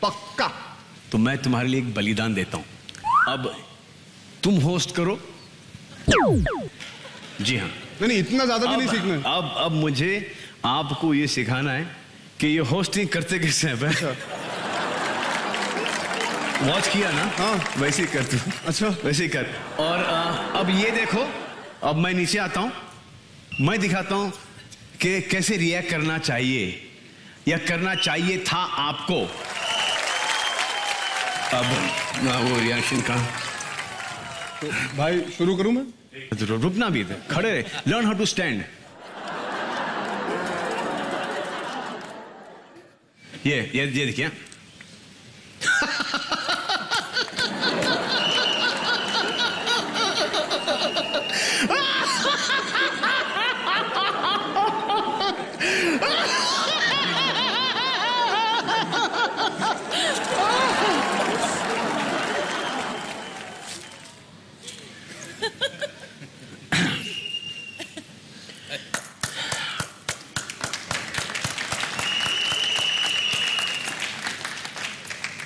पक्का। तो मैं तुम्हारे लिए एक बलिदान देता हूं। अब तुम होस्ट करो। जी हाँ। नहीं, इतना ज्यादा भी नहीं सीखना है। अब मुझे आपको ये सिखाना है कि ये होस्टिंग करते कैसे हैं। अच्छा। वॉच किया ना? हाँ, वैसे ही कर तू। अच्छा, वैसे ही कर। और अब ये देखो, अब मैं नीचे आता हूं, मैं दिखाता हूं कि कैसे रिएक्ट करना चाहिए या करना चाहिए था आपको। अब वो रिएक्शन का तो भाई शुरू करूं मैं? रुकना भी है, खड़े रहे। Learn how to stand. ये देखिए।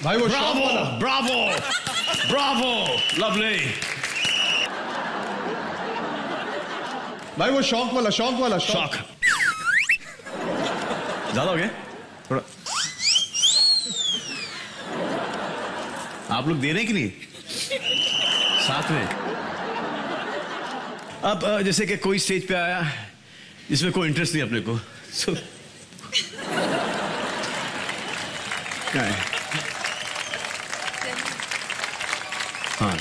भाई वो शॉक वाला। Bravo bravo, lovely. भाई वो शॉक वाला, शॉक वाला, शॉक। ज्यादा हो गया थोड़ा। आप लोग दे रहे हैं कि नहीं साथ में? अब जैसे कि कोई स्टेज पे आया जिसमें कोई इंटरेस्ट नहीं अपने को, क्या है? हाँ,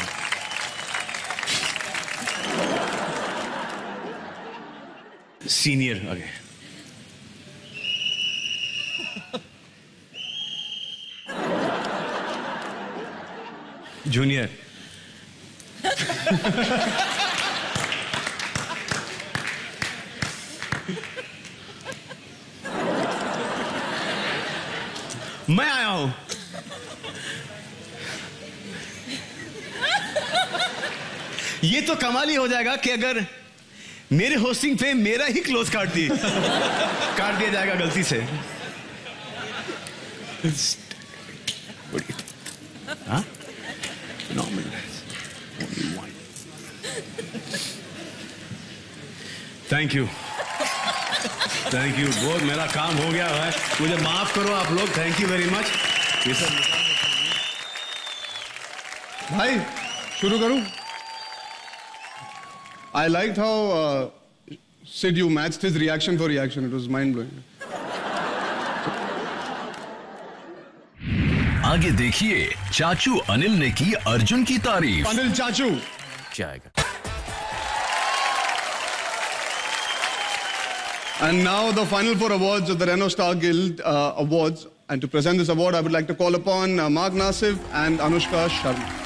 सीनियर आगे। जूनियर। मैं आया हूं। ये तो कमाल ही हो जाएगा कि अगर मेरे होस्टिंग पे मेरा ही क्लोज काट दिया जाएगा गलती से। हाँ? थैंक यू बहुत, मेरा काम हो गया है, मुझे माफ करो आप लोग। Thank you very much. ये सब भाई शुरू करूं? I liked how Sid, you matched his reaction for reaction. It was mind blowing. आगे देखिए, चाचू अनिल ने की अर्जुन की तारीफ। अनिल चाचू क्या आएगा? And now the final 4 awards of the Renault Star Guild Awards. And to present this award, I would like to call upon Mark Nasif and Anushka Sharma.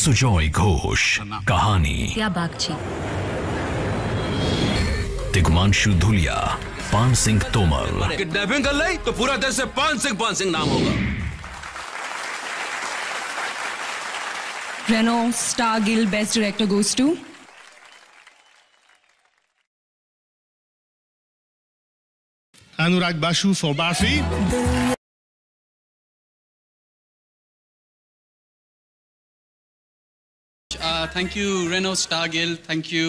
Sujoy Ghosh, कहानी। क्या बागची। तिग्मांशु धुलिया, पान सिंह तोमर। किडनैपिंग कर ली तो पूरा देश से पान सिंह नाम होगा। Renault Star Guild Best Director goes to Anurag Bashu for Barfi. Thank you, Renault Star Guild. Thank you,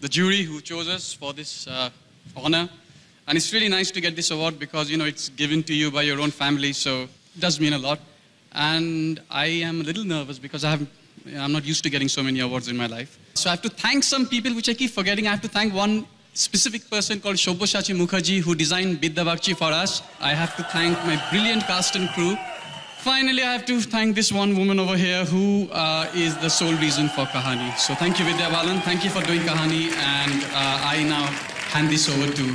the jury who chose us for this honor. And it's really nice to get this award because, you know, it's given to you by your own family, so it does mean a lot. And I am a little nervous because I'm not used to getting so many awards in my life. So I have to thank some people, which I keep forgetting. I have to thank one specific person called Shobhoshachi Mukherjee, who designed Bidda Bakshi for us. I have to thank my brilliant cast and crew. Finally, I have to thank this one woman over here who is the sole reason for Kahani. So thank you, Vidya Balan. Thank you for doing Kahani. And I now hand this over to...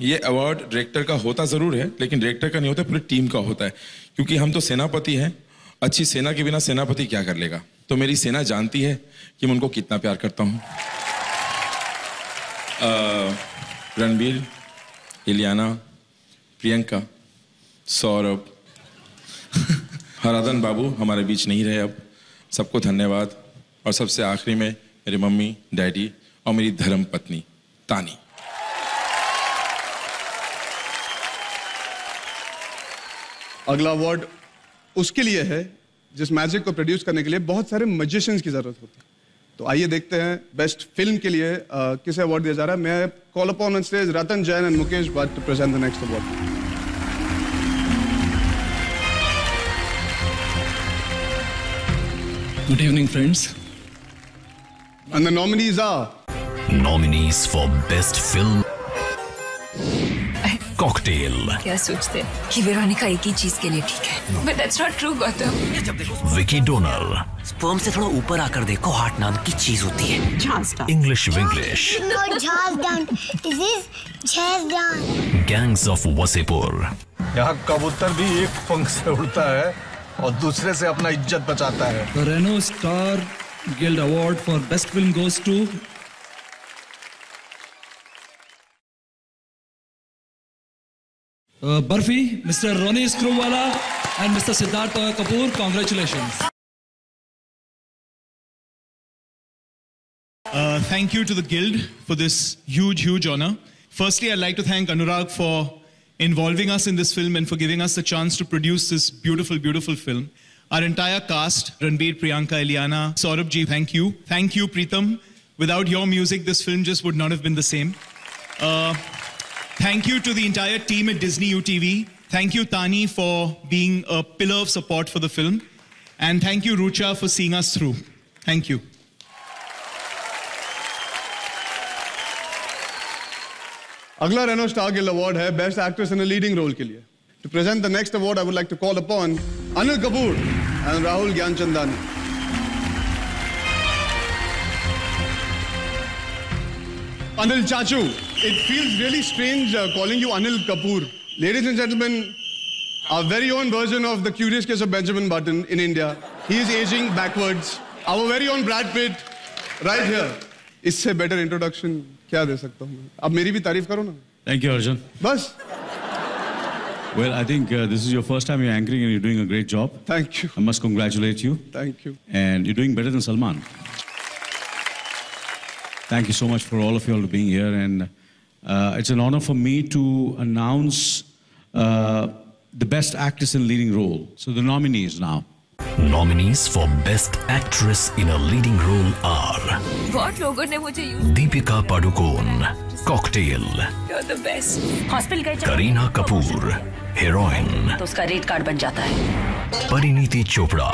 ये award director का होता जरूर है, लेकिन director का नहीं होता, पूरी टीम का होता है। क्योंकि हम तो सेनापति हैं, अच्छी सेना के बिना सेनापति क्या कर लेगा। तो मेरी सेना जानती है कि मैं उनको कितना प्यार करता हूँ। रणबीर, इलियाना, प्रियंका, सौरभ, हराधन बाबू हमारे बीच नहीं रहे अब, सबको धन्यवाद। और सबसे आखिरी में मेरी मम्मी, डैडी और मेरी धर्म पत्नी तानी। अगला अवार्ड उसके लिए है जिस मैजिक को प्रोड्यूस करने के लिए बहुत सारे मैजिशियंस की जरूरत होती है। तो आइए देखते हैं बेस्ट फिल्म के लिए किसे अवार्ड दिया जा रहा है। मैं call upon on stage Ratan Jain and Mukesh Bhatt to present the next award. Good evening, friends. And the nominees are Nominees for Best Film: Cocktail, क्या सोचते हैं कि वेरोनिका एक ही चीज के लिए ठीक है? But that's not true, Gautam. Vicky Donor, sperm से थोड़ा ऊपर आकर देखो, हार्ट नाम की चीज होती है। English Winglish, Gangs of Wasseypur, यहाँ कबूतर भी एक पंख से उड़ता है और दूसरे से अपना इज्जत बचाता है। The Renault Star Guild Award for Best Film goes to Barfi, Mr. Ronnie Screwwala and Mr. Siddharth Kapoor. Congratulations. Thank you to the Guild for this huge honor. Firstly, I'd like to thank Anurag for involving us in this film and for giving us the chance to produce this beautiful film. Our entire cast, Ranbir, Priyanka, Eliana, Saurabh ji, thank you. Thank you, Preetham. Without your music, this film just would not have been the same. Thank you to the entire team at Disney UTV. Thank you, Tani, for being a pillar of support for the film. And thank you, Rucha, for seeing us through. Thank you. अगला Renault star guild award है best actress in a leading role के लिए। To present the next award I would like to call upon Anil Kapoor and Rahul Gyanchandani. Anil Chachu, it feels really strange calling you Anil Kapoor. Ladies and gentlemen, our very own version of the Curious Case of Benjamin Button in India. He is aging backwards. Our very own Brad Pitt, right here. इससे better introduction क्या दे सकता हूँ? अब मेरी भी तारीफ करो ना। Thank you, Arjun. बस। Well, I think this is your first time you're anchoring and you're doing a great job. Thank you. I must congratulate you. Thank you. And you're doing better than Salman. Thank you so much for all of you all being here, and it's an honor for me to announce the best actress in leading role. So the nominees now. Nominees for Best Actress in a Leading Role are बहुत लोगों ने मुझे use Deepika Padukone, Cocktail, You're the best. Hospital गए Kareena Kapoor, Heroine, तो उसका rate card बन जाता है। Parineeti Chopra,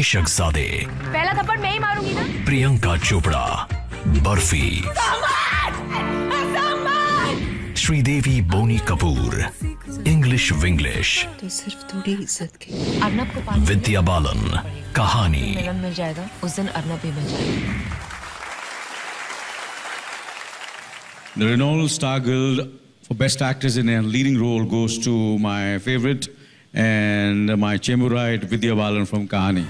Ishaqzade, पहला थप्पड़ मैं ही मारूंगी ना। Priyanka Chopra, Barfi, Sridevi Boni Kapoor, English Winglish, तो सिर्फ थोड़ी इज्जत की। अर्नब को Vidya Balan, Kahani, मिलन मिल जाएगा, उस दिन अर्नब भी मिल जाएगा। The Renault Star Guild for Best Actress in a Leading Role goes to my favorite and my Chemurite Vidya Balan from Kahani.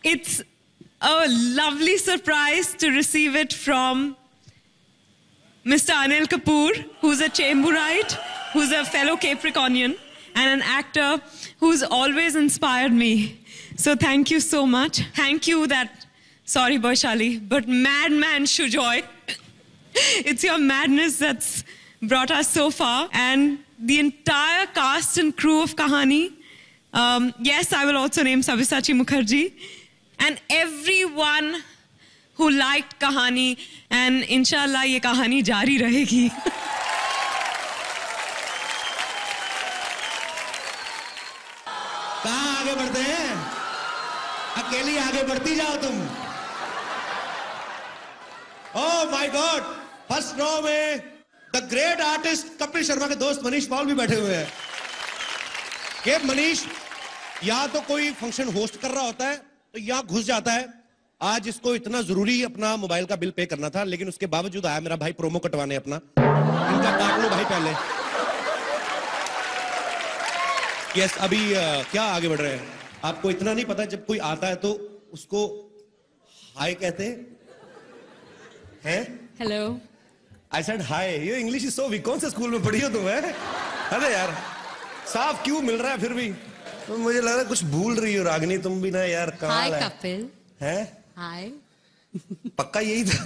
It's a lovely surprise to receive it from Mr. Anil Kapoor, who's a Chemburite, who's a fellow Capricornian, and an actor who's always inspired me. So thank you so much. Thank you sorry Boishali, but madman Shujoy. It's your madness that's brought us so far. And the entire cast and crew of Kahani. Yes, I will also name Sabyasachi Mukherjee. And everyone who liked Kahani, and inshallah ये कहानी जारी रहेगी। कहाँ आगे बढ़ते हैं? अकेली आगे बढ़ती जाओ तुम। Oh my God! First row में the great artist Kapil Sharma के दोस्त मनीष पॉल भी बैठे हुए हैं। ये मनीष या तो कोई फंक्शन होस्ट कर रहा होता है तो यहाँ घुस जाता है। आज इसको इतना जरूरी अपना मोबाइल का बिल पे करना था, लेकिन उसके बावजूद आया मेरा भाई प्रोमो कटवाने अपना। इनका काट लो भाई पहले। यस, अभी क्या आगे बढ़ रहे हैं? आपको इतना नहीं पता, जब कोई आता है तो उसको हाय कहते हैं? Hello. I said hi. Your English is so weak. कौन से स्कूल में पढ़ी हो तुम? अरे यार साफ क्यों मिल रहा है फिर भी? तो मुझे लग रहा है कुछ भूल रही हो रागिनी तुम भी ना यार. कहाँ है? Hi कपिल. हैं? Hi. पक्का यही था.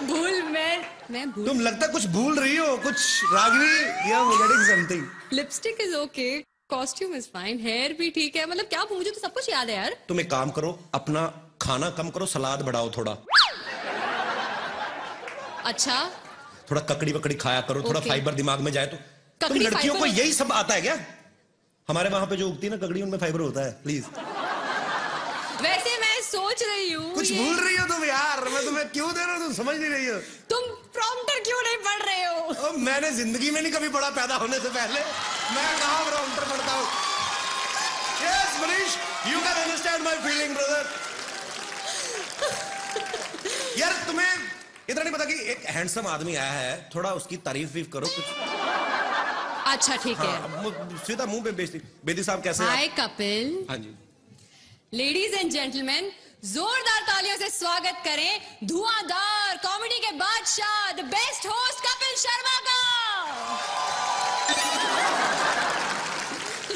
भूल मैं भूल. तुम लगता कुछ भूल रही हो कुछ Ragini. Yeah, getting something. Lipstick is okay. Costume is fine. Hair भी ठीक है. मतलब क्या मुझे तो सब कुछ याद है यार. तुम एक काम करो अपना खाना कम करो सलाद बढ़ाओ थोड़ा. अच्छा. थोड़ा ककड़ी वकड़ी खाया करो. थोड़ा फाइबर दिमाग में जाए तो. तुम लड़कियों को यही सब आता है क्या? हमारे वहां पे जो उगती है ना ककड़ी उनमें फाइबर होता है. प्लीज. वैसे मैं सोच रही हूँ कुछ भूल रही हो तुम यार. मैं तुम्हें क्यों दे रहा हूँ तुम समझ नहीं रही हो. तुम प्रॉम्प्टर क्यों नहीं पढ़ रहे हो? मैंने जिंदगी में नहीं कभी पढ़ा पैदा होने से पहले. मैं कहाँ प्रॉम्प्टर पढ़ता हूँ. Yes, Manish, you can understand my feeling, brother. यार तुम्हें इतना नहीं पता कि एक हैंडसम आदमी आया है. थोड़ा उसकी तारीफ भी करो कुछ. अच्छा ठीक है. सीधा मुंह पे बेदी साहब कैसे हैं? हाय कपिल. हाँ जी. लेडीज एंड जेंटलमैन जोरदार तालियों से स्वागत करें धुआंधार कॉमेडी के बादशाह the best host Kapil Sharma का.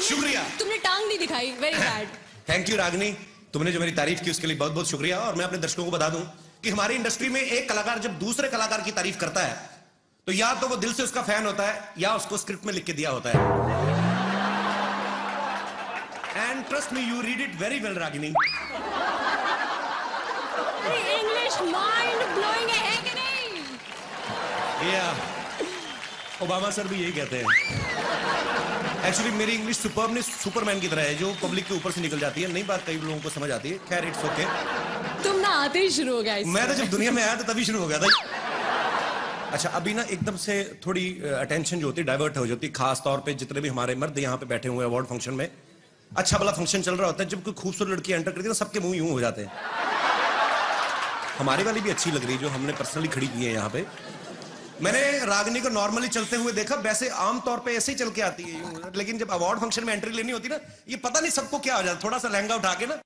शुक्रिया. तुमने टांग नहीं दिखाई. Very bad. Thank you Ragini. तुमने जो मेरी तारीफ की उसके लिए बहुत बहुत शुक्रिया. और मैं अपने दर्शकों को बता दूं कि हमारी इंडस्ट्री में एक कलाकार जब दूसरे कलाकार की तारीफ करता है तो या तो वो दिल से उसका फैन होता है या उसको स्क्रिप्ट में लिख के दिया होता है. And trust me you read it very well Ragini. English mind blowing है कि नहीं? या ओबामा सर भी यही कहते हैं. एक्चुअली मेरी इंग्लिश सुपरमनेस सुपरमैन की तरह है जो पब्लिक के ऊपर से निकल जाती है. नई बात कई लोगों को समझ आती है. खैर इट्स ओके. तुम ना आते ही शुरू हो गया. मैं तो जब दुनिया में आया तो तभी शुरू हो गया था. अच्छा अभी ना एकदम से थोड़ी अटेंशन जो होती है डाइवर्ट हो जाती है. खास तौर पे जितने भी हमारे मर्द यहाँ पे बैठे हुए अवार्ड फंक्शन में. अच्छा भला फंक्शन चल रहा होता है. जब कोई खूबसूरत लड़की एंटर करती है ना सबके मुंह यूं हो जाते हैं. हमारी वाली भी अच्छी लग रही है जो हमने पर्सनली खड़ी की है यहाँ पे. मैंने रागिनी को नॉर्मली चलते हुए देखा. वैसे आमतौर पे ऐसे ही चल के आती है. लेकिन जब अवार्ड फंक्शन में एंट्री लेनी होती है ना ये पता नहीं सबको क्या हो जाता. थोड़ा सा लहंगा उठा के ना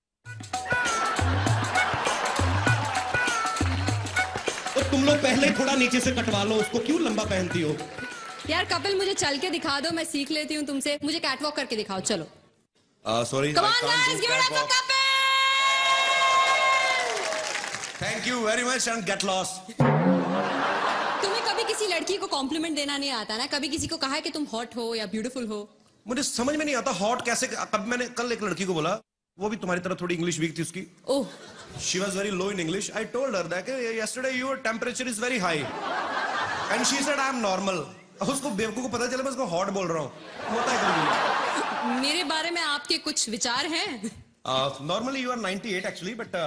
तो तुम लोग पहले थोड़ा नीचे से कटवा लो उसको. क्यों लंबा पहनती हो? यार कपिल मुझे चल के दिखा दो. मैं सीख लेती हूँ तुमसे. मुझे कैटवॉक करके दिखाओ. चलो. Sorry. Come on guys, give it up for Kapil. Thank you very much and get lost. तुम्हें कभी किसी लड़की को कॉम्प्लीमेंट देना नहीं आता ना? कभी किसी को कहा है कि तुम हॉट हो या ब्यूटीफुल हो? मुझे समझ में नहीं आता हॉट कैसे. कब मैंने कल एक लड़की को बोला वो भी तुम्हारी तरह थोड़ी इंग्लिश वीक थी उसकी. ओह. She was very low in English. I told her that yesterday your temperature is very high. And she said I am normal. उसको बेवकूफ को पता चला मैं उसको हॉट बोल रहा हूँ. होता है कभी. मेरे बारे में आपके कुछ विचार हैं? Normally you are 98 actually, but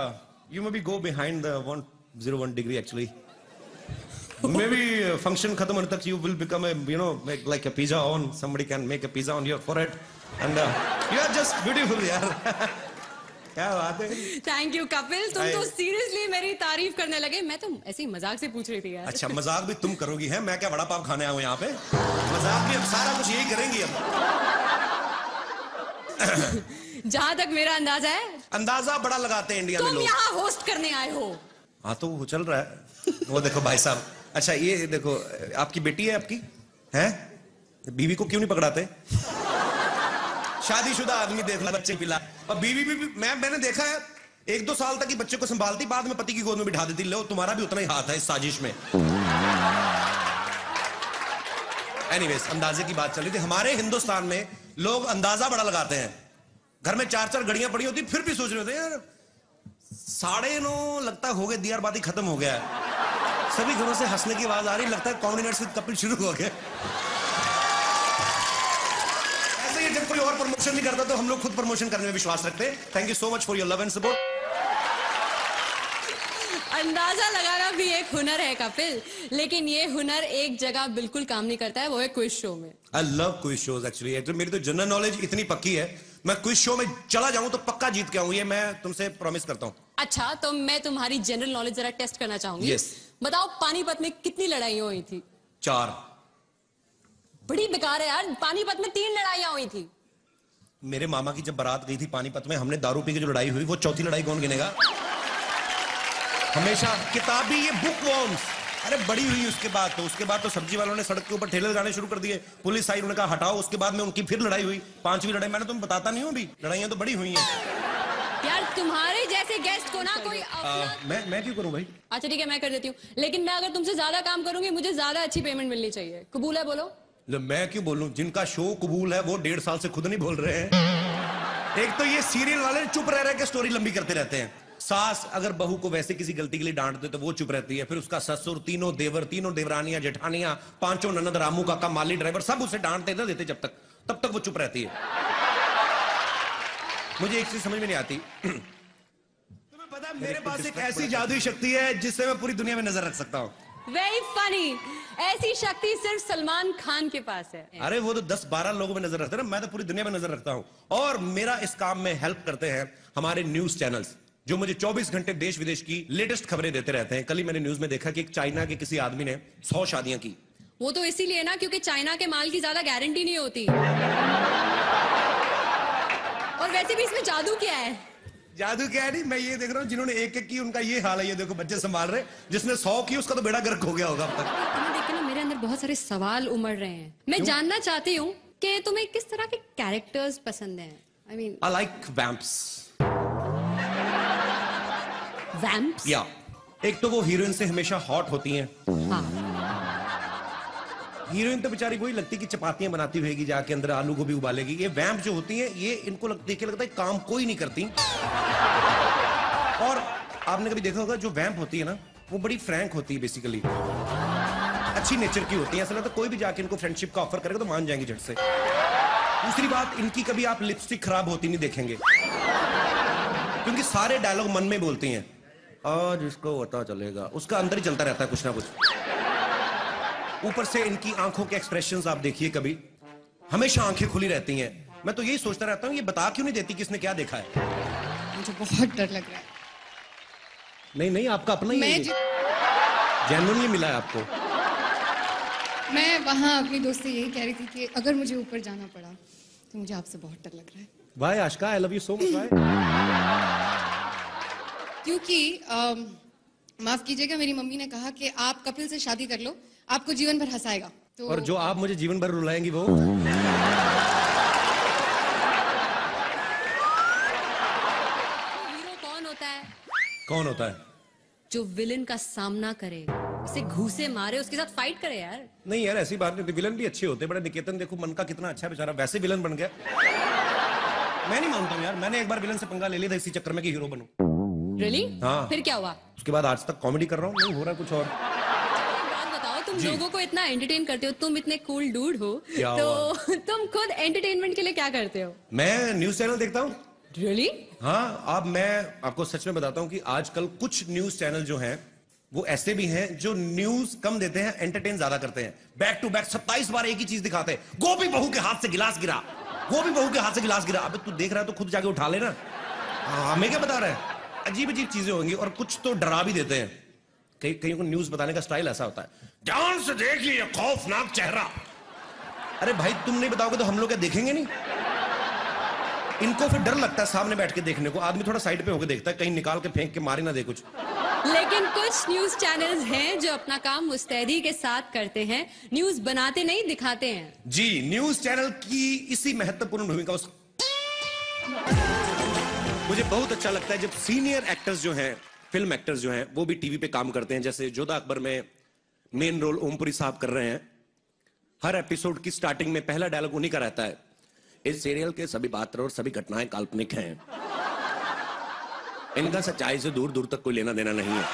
you maybe go behind the 101 degree actually. Maybe function खत्म होने तक you will become a like a pizza on. Somebody can make a pizza on your forehead, and you are just beautiful यार. क्या बात है. Thank you Kapil. तुम तो seriously मेरी तारीफ करने लगे. मैं तो ऐसे ही मजाक से पूछ रही थी यार. अच्छा मजाक भी तुम करोगी है. मैं क्या बड़ा पाव खाने आया हूँ यहाँ पे. मजाक भी अब सारा कुछ यही करेंगी अब. जहाँ तक मेरा अंदाजा है. अंदाजा बड़ा लगाते हैं इंडिया में लोग. तुम यहाँ होस्ट करने आए हो. हाँ तो वो चल रहा है. वो देखो भाई साहब. अच्छा ये देखो आपकी बेटी है आपकी है. बीवी को क्यों नहीं पकड़ाते? शादीशुदा आदमी देख ला बच्चे पिला. और बीवी भी मैंने देखा है 1-2 साल तक ही बच्चे को संभालती बाद में पति की गोद में बिठा देती. लो तुम्हारा भी उतना ही हाथ है इस साजिश में. एनीवेज अंदाजे की बात चल रही थी. हमारे हिंदुस्तान में लोग अंदाजा बड़ा लगाते हैं. घर में 4-4 घड़ियां पड़ी होती फिर भी सोच रहे होते यार 9:30 लगता हो गए. दियार बाती खत्म हो गया है. सभी घरों से हंसने की आवाज आ रही. लगता है कॉमेडी नाइट्स विद कपिल शुरू हो गया. ऐसे ही जब कोई और प्रमोशन नहीं करता तो हम लोग खुद प्रमोशन करने में विश्वास रखते हैं. Thank you so much for your love and support. अंदाजा लगाना भी एक हुनर है कपिल. लेकिन ये हुनर एक जगह बिल्कुल काम नहीं करता है. वो है क्विज शो में. I love quiz shows actually. मेरी तो जनरल नॉलेज इतनी पक्की है मैं क्विज शो में चला जाऊं तो पक्का जीत के आऊं. ये मैं तुमसे प्रॉमिस करता हूं. अच्छा तो मैं तुम्हारी जनरल नॉलेज जरा टेस्ट करना चाहूंगी. yes. बताओ पानीपत में कितनी लड़ाइयां हुई थी? 4. बड़ी बेकार है यार. पानीपत में 3 लड़ाइयां हुई थी. मेरे मामा की जब बारात गई थी पानीपत में हमने दारू पी के जो लड़ाई हुई वो चौथी लड़ाई कौन गिनेगा? हमेशा किताबी ये बुक वॉर्म्स अरे बड़ी हुई उसके बाद तो सब्जी वालों ने सड़क के ऊपर ठेले लगाने शुरू कर दिए, पुलिस आई, उन्होंने कहा हटाओ, उसके बाद में उनकी फिर लड़ाई हुई, 5वीं लड़ाई। मैंने तुम्हें बताता नहीं हूँ अभी, लड़ाइयाँ तो बड़ी हुई हैं यार। तुम्हारे जैसे गेस्ट को ना कोई मैं क्यों करूँ भाई? अच्छा ठीक है, मैं कर देती हूँ, लेकिन मैं अगर तुमसे ज्यादा काम करूंगी मुझे ज्यादा अच्छी पेमेंट मिलनी चाहिए। कबूल है? बोलो। मैं क्यों बोलूं? जिनका शो कबूल है वो 1.5 साल से खुद नहीं बोल रहे हैं। एक तो ये सीरियल वाले चुप रह के स्टोरी लंबी करते रहते हैं। सास अगर बहू को वैसे किसी गलती के लिए डांट दे तो वो चुप रहती है, फिर उसका ससुर, तीनों देवर, तीनों देवरानियां, जेठानियां, 5 ननद, रामू काका, माली ड्राइवर, सब उसे डांटते देते तब तक वो चुप रहती है। मुझे एक चीज समझ में नहीं आती, तुम्हें पता है मेरे पास एक ऐसी जादुई शक्ति है जिससे मैं पूरी दुनिया में नजर रख सकता हूँ। Very funny. ऐसी शक्ति सिर्फ सलमान खान के पास है। अरे वो तो 10-12 लोगों में नजर रखते हैं ना, मैं तो पूरी दुनिया में नजर रखता हूँ। और मेरा इस काम में हेल्प करते हैं हमारे न्यूज चैनल्स, जो मुझे 24 घंटे देश विदेश की लेटेस्ट खबरें देते रहते हैं। कल ही मैंने न्यूज में देखा कि एक चाइना के किसी आदमी ने 100 शादियां की। वो तो इसीलिए ना क्योंकि चाइना के माल की ज्यादा गारंटी नहीं होती। और वैसे भी इसमें जादू क्या है? जादू क्या है? नहीं, मैं ये देख रहा हूँ जिन्होंने एक की उनका ये हाल है। ये देखो बच्चे संभाल रहे, जिसने 100 की उसका तो बेड़ा गर्क हो गया होगा अब तक। तुम्हें देख के ना मेरे अंदर बहुत सारे सवाल उमड़ रहे हैं। मैं जानना चाहती हूँ कि तुम्हें किस तरह के कैरेक्टर्स पसंद हैं? I mean, I like vamps. Vamps? या एक तो वो हीरोइन से हमेशा हॉट होती हैं। हाँ। हीरोइन तो बेचारी वही लगती कि चपातियां बनाती होगी, जाके अंदर आलू गोभी उबालेगी। ये वैम्प जो होती हैं, ये इनको देख के लगता है काम कोई नहीं करती। और आपने कभी देखा होगा जो वैम्प होती है ना, वो बड़ी फ्रैंक होती है, बेसिकली अच्छी नेचर की होती है। ऐसा लगता है कोई भी जाके इनको फ्रेंडशिप का ऑफर करेगा तो मान जाएंगे झट से। दूसरी बात, इनकी कभी आप लिपस्टिक खराब होती नहीं देखेंगे, क्योंकि सारे डायलॉग मन में बोलती हैं। आज इसको पता चलेगा, उसका अंदर ही चलता रहता है कुछ ना कुछ। ऊपर से इनकी आंखों के एक्सप्रेशंस आप देखिए, कभी हमेशा आंखें खुली रहती हैं। मैं तो यही सोचता रहता हूँ ये बता क्यों नहीं देती किसने क्या देखा है। मुझे बहुत डर लग रहा है। नहीं, आपका अपना ही है, जेन्युइन ये मिला है आपको। मैं वहां अपनी दोस्त से यही कह रही थी कि अगर मुझे ऊपर जाना पड़ा तो मुझे आपसे बहुत डर लग रहा है। Why Ashika, I love you so much. क्योंकि माफ कीजिएगा, मेरी मम्मी ने कहा कि आप कपिल से शादी कर लो, आपको जीवन भर हंसाएगा। तो और जो आप मुझे जीवन भर रुलाएंगी वो हीरो कौन होता है? कौन होता है? जो विलन का सामना करे, उसे घूसे मारे, उसके साथ फाइट करे। यार नहीं यार, ऐसी बात नहीं होती, विलन भी अच्छे होते हैं। बड़ा निकेतन देखो, मन का कितना अच्छा बेचारा, वैसे विलन बन गया। मैं नहीं मानता हूँ यार, मैंने एक बार विलन से पंगा ले लिया था इसी चक्कर में कि हीरो बनूं। Really? हाँ। फिर क्या हुआ? उसके बाद आज तक कॉमेडी कर रहा हूँ, नहीं हो रहा कुछ और। बात बताओ, तुम लोगों को इतना एंटरटेन करते हो, तुम इतने कूल डूड हो, तो तुम खुद एंटरटेनमेंट के लिए क्या करते हो? मैं न्यूज चैनल देखता हूँ। Really? हाँ, अब मैं आपको सच में बताता हूँ कि आजकल कुछ न्यूज चैनल जो हैं वो ऐसे भी हैं जो न्यूज कम देते हैं, एंटरटेन ज्यादा करते हैं। बैक टू बैक 27 बार एक ही चीज दिखाते हैं। गोभी बहू के हाथ से गिलास गिरा, गोभी बहू के हाथ से गिलास गिरा। अबे तू देख रहा है तो खुद जाके उठा लेना। हमें क्या बता रहा है? अजीब अजीब चीजें होंगी और कुछ तो डरा भी देते हैं। कहीं को न्यूज बताने का स्टाइल ऐसा होता है, ध्यान से देखिए खौफनाक चेहरा। अरे भाई, तुम नहीं बताओगे तो हम लोग क्या देखेंगे नहीं? इनको फिर डर लगता है सामने बैठ के देखने को। आदमी थोड़ा साइड पे होकर देखता है, कहीं निकाल के फेंक के मारे ना दे कुछ। लेकिन कुछ न्यूज चैनल्स हैं जो अपना काम मुस्तैदी के साथ करते हैं, न्यूज बनाते नहीं दिखाते हैं। जी, न्यूज चैनल की इसी महत्वपूर्ण भूमिका मुझे बहुत अच्छा लगता है जब सीनियर एक्टर्स जो हैं, फिल्म एक्टर्स जो हैं, वो भी टीवी पे काम करते हैं। जैसे जोधा अकबर में मेन रोल ओमपुरी साहब कर रहे हैं। हर एपिसोड की स्टार्टिंग में पहला डायलॉग उन्हीं का रहता है, इस सीरियल के सभी पात्र और सभी घटनाएं काल्पनिक हैं, इनका सच्चाई से दूर दूर तक कोई लेना देना नहीं है।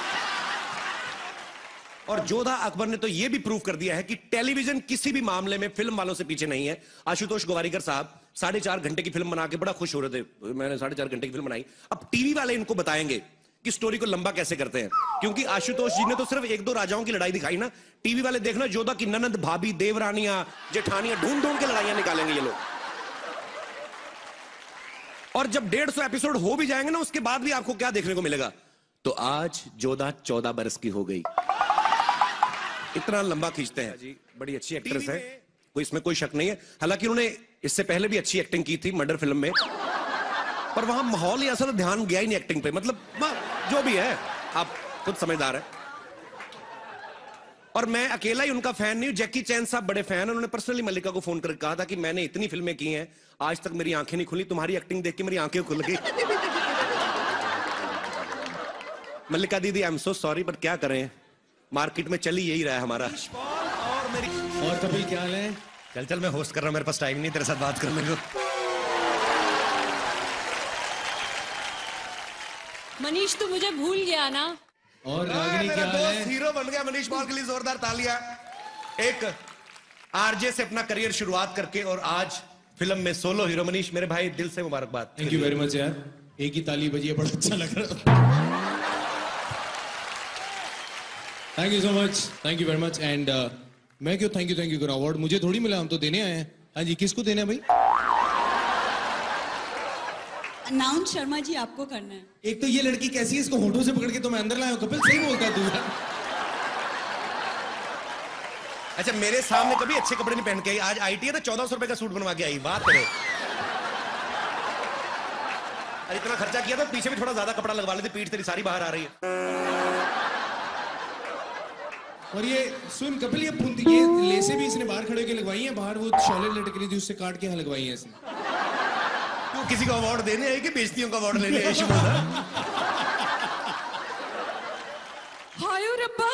और जोधा अकबर ने तो यह भी प्रूव कर दिया है कि टेलीविजन किसी भी मामले में फिल्म वालों से पीछे नहीं है। आशुतोष गोवारिकर साहब 4.5 घंटे की फिल्म बना के बड़ा खुश हो रहे थे, मैंने 4.5 घंटे की फिल्म बनाई। अब टीवी वाले इनको बताएंगे कि स्टोरी को लंबा कैसे करते हैं, क्योंकि आशुतोष जी ने तो सिर्फ 1-2 राजाओं की लड़ाई दिखाई ना। टीवी वाले देखना, जोधा की ननद, भाभी, देवरानियां, जेठानियां, ढूंढ ढूंढ के लड़ाइयां निकालेंगे ये लोग। और जब 150 एपिसोड हो भी जाएंगे ना, उसके बाद भी आपको क्या देखने को मिलेगा? तो आज जोधा 14 बरस की हो गई। इतना लंबा खींचते हैं जी। बड़ी अच्छी एक्ट्रेस है, कोई इसमें कोई शक नहीं है। हालांकि उन्होंने इससे पहले भी अच्छी एक्टिंग की थी मर्डर फिल्म में, पर वहां माहौल ही ऐसा, ध्यान गया ही नहीं एक्टिंग पे। मतलब जो भी है, आप खुद समझदार है। और मैं अकेला ही उनका फैन नहीं हूं, जैकी चैन साहब बड़े फैन हैं। उन्होंने पर्सनली मल्लिका को फोन करके कहा था कि मैंने इतनी फिल्में की हैं, आज तक मेरी आंखें नहीं खुली, तुम्हारी एक्टिंग देख के मेरी आंखें खुल गई। मल्लिका दीदी, I am so sorry, but क्या करें, मार्केट में चली यही रहा है हमारा। और कपिल क्या हाल है? चल चल, मैं होस्ट कर रहा हूं, मेरे पास टाइम नहीं तेरे साथ बात करने को। मनीष तू मुझे भूल गया ना? और रागिनी क्या हाल है? हीरो बन गया मनीष पॉल के लिए जोरदार तालियां। एक आरजे से अपना करियर शुरुआत करके और आज फिल्म में सोलो हीरो। मनीष मेरे भाई, दिल से मुबारकबाद। थैंक यू वेरी मच यार, एक ही ताली बजी है, बड़ा अच्छा लग रहा है। Thank you so much, thank you very much. And मैं क्यों थैंक यू करूं? अवार्ड मुझे थोड़ी मिला, हम तो देने आए हैं। हाँ जी, किसको देना है भाई? अनाउंस शर्मा जी आपको करना है। एक तो ये लड़की कैसी है, इसको होठों से पकड़ के तो मैं अंदर लाया हूं। कपिल सही बोलता है तू यार। अच्छा, मेरे सामने कभी अच्छे कपड़े नहीं पहन के आई, आज आईटी है तो 1400 रुपए का सूट बनवा के आई। बात करे, अरे इतना खर्चा किया तो पीछे भी थोड़ा ज्यादा कपड़ा लगवा लेते, पीठ तेरी सारी बाहर आ रही है। और ये सुन कपिल, ये लेसे भी इसने बाहर खड़े होकर लगवाई है, बाहर वो शॉले लटक रही थी उससे काट के यहाँ लगवाई है इसने। तो किसी को अवार्ड देने है कि बेइज्जतियों का अवार्ड लेने है? हाय रब्बा,